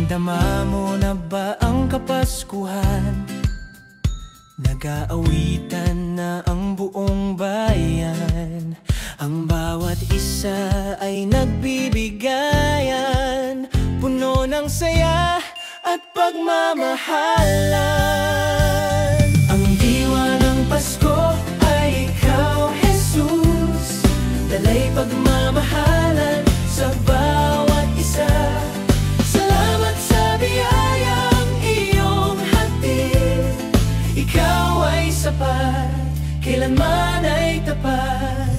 Naramdama mo na ba ang Kapaskuhan? Nag-aawitan na ang buong bayan. Ang bawat isa ay nagbibigayan, puno ng saya at pagmamahalan. Ang diwa ng Pasko ay ikaw, Jesus. Dala'y pagmamahalan sa bawat isa. Salamat sa biyayang iyong hatid. Ikaw ay sapat, kailanman ay tapat.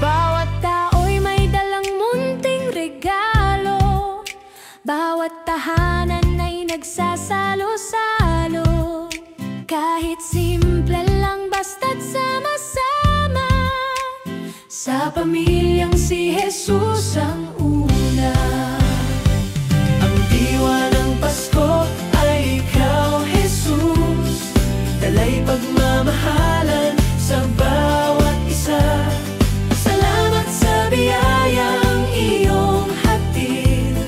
Bawat tao'y may dalang munting regalo. Bawat tahanan ay nagsasalo-salo. Kahit simple lang basta't sama-sama. Sa pamilyang si Jesus ang una. Ang diwa ng Pasko ay ikaw, Jesus. Dala'y pagmamahalan sa bawat isa. Salamat sa biyayang iyong hatid.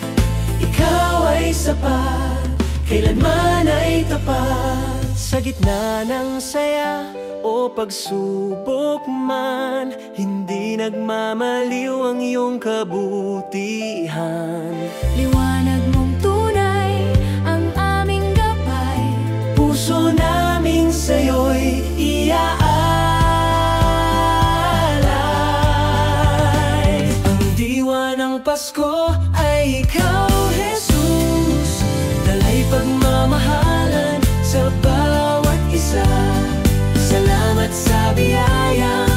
Ikaw ay sapat, kailanman ay tapat. Sa gitna ng saya o pagsubok man, hindi nagmamaliw ang iyong kabutihan. Liwanag mong tunay ang aming gabay. Puso naming sa'yo'y iaalay. Ang diwa ng Pasko ay ikaw, Jesus. Dala'y pagmamahalan sa bawat isa. Salamat sa biyaya